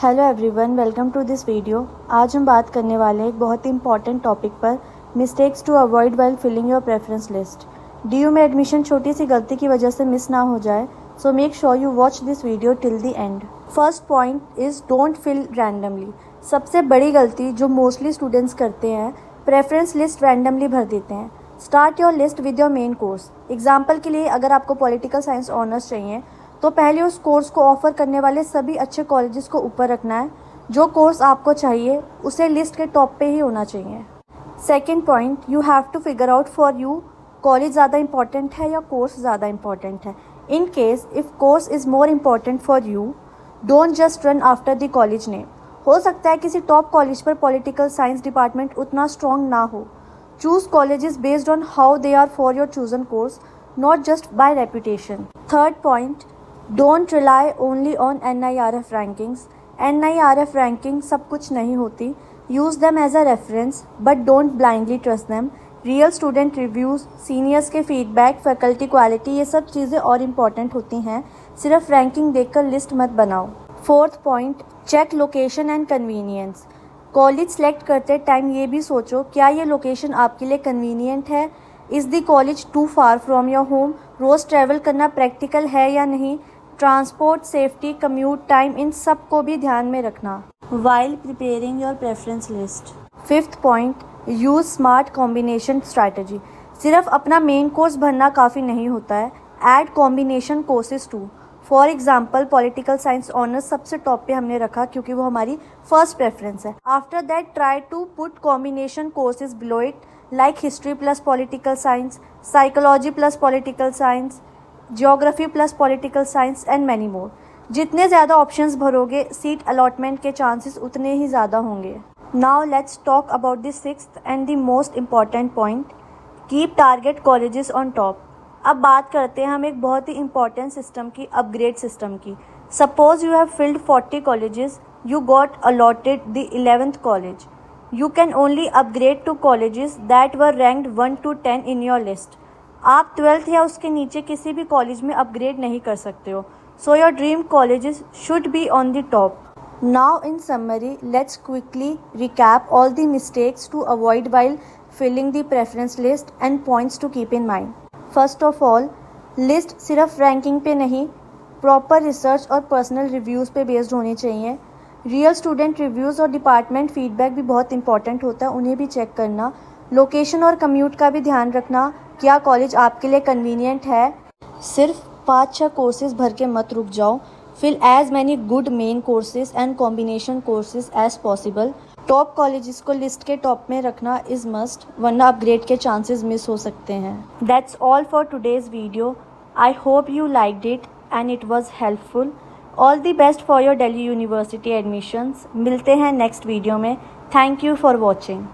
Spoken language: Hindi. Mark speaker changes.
Speaker 1: Hello everyone, welcome to this video. आज हम बात करने वाले हैं एक बहुत ही इंपॉर्टेंट टॉपिक पर, mistakes to avoid while filling your preference list. DU में एडमिशन छोटी सी गलती की वजह से मिस ना हो जाए, so make sure you watch this video till the end. First point is don't fill randomly. सबसे बड़ी गलती जो मोस्टली स्टूडेंट्स करते हैं, प्रेफरेंस लिस्ट रैंडमली भर देते हैं। Start your list with your main course. Example के लिए, अगर आपको पॉलिटिकल साइंस ऑनर्स चाहिए तो पहले उस कोर्स को ऑफर करने वाले सभी अच्छे कॉलेजेस को ऊपर रखना है। जो कोर्स आपको चाहिए उसे लिस्ट के टॉप पे ही होना चाहिए। Second point, you have to figure out for you college ज़्यादा इंपॉर्टेंट है या कोर्स ज़्यादा इंपॉर्टेंट है। In case if course is more important for you, don't just run after the college name. हो सकता है किसी टॉप कॉलेज पर पॉलिटिकल साइंस डिपार्टमेंट उतना स्ट्रॉन्ग ना हो। Choose colleges based on how they are for your chosen course, not just by reputation. Third point, don't rely only on NIRF rankings. NIRF ranking सब कुछ नहीं होती। Use them as a reference but don't blindly trust them. Real student reviews, seniors के फीडबैक, फैकल्टी क्वालिटी, ये सब चीज़ें और इम्पॉर्टेंट होती हैं। सिर्फ रैंकिंग देखकर लिस्ट मत बनाओ। Fourth point, check location and convenience. College select करते टाइम ये भी सोचो, क्या ये लोकेशन आपके लिए कन्वीनियंट है। Is the college too far from your home. रोज़ ट्रैवल करना प्रैक्टिकल है या नहीं। ट्रांसपोर्ट, सेफ्टी, कम्यूट टाइम, इन सब को भी ध्यान में रखना while preparing your preference list. Fifth point, use smart combination strategy. सिर्फ अपना मेन कोर्स भरना काफ़ी नहीं होता है, add combination courses too. For example, political science honours सबसे टॉप पे हमने रखा क्योंकि वो हमारी फर्स्ट प्रेफरेंस है। After that try to put combination courses below it, like history plus political science, psychology plus political science, geography plus political science and many more. जितने ज़्यादा ऑप्शंस भरोगे, सीट अलॉटमेंट के चांसेस उतने ही ज़्यादा होंगे। Now let's talk about the sixth and the most important point, keep target colleges on top. अब बात करते हैं हम एक बहुत ही इंपॉर्टेंट सिस्टम की, अपग्रेड सिस्टम की। Suppose you have filled 40 colleges, you got allotted the 11th college. You can only upgrade to colleges that were ranked 1 to 10 in your list. आप 12th या उसके नीचे किसी भी कॉलेज में अपग्रेड नहीं कर सकते हो। So your dream colleges should be on the top. Now in summary, let's quickly recap all the mistakes to avoid while filling the preference list and points to keep in mind. First of all, list सिर्फ रैंकिंग पे नहीं, प्रॉपर रिसर्च और पर्सनल रिव्यूज़ पे बेस्ड होनी चाहिए। रियल स्टूडेंट रिव्यूज़ और डिपार्टमेंट फीडबैक भी बहुत इंपॉर्टेंट होता है, उन्हें भी चेक करना। लोकेशन और कम्यूट का भी ध्यान रखना, क्या कॉलेज आपके लिए कन्वीनियंट है। सिर्फ 5-6 कोर्सेज भर के मत रुक जाओ। Fill as many good main courses and combination courses as possible. Top colleges को लिस्ट के टॉप में रखना इज़ मस्ट, वरना अपग्रेड के चांसेस मिस हो सकते हैं। That's all for today's video. I hope you liked it and it was helpful. All the best for your Delhi University admissions. मिलते हैं नेक्स्ट वीडियो में। Thank you for watching.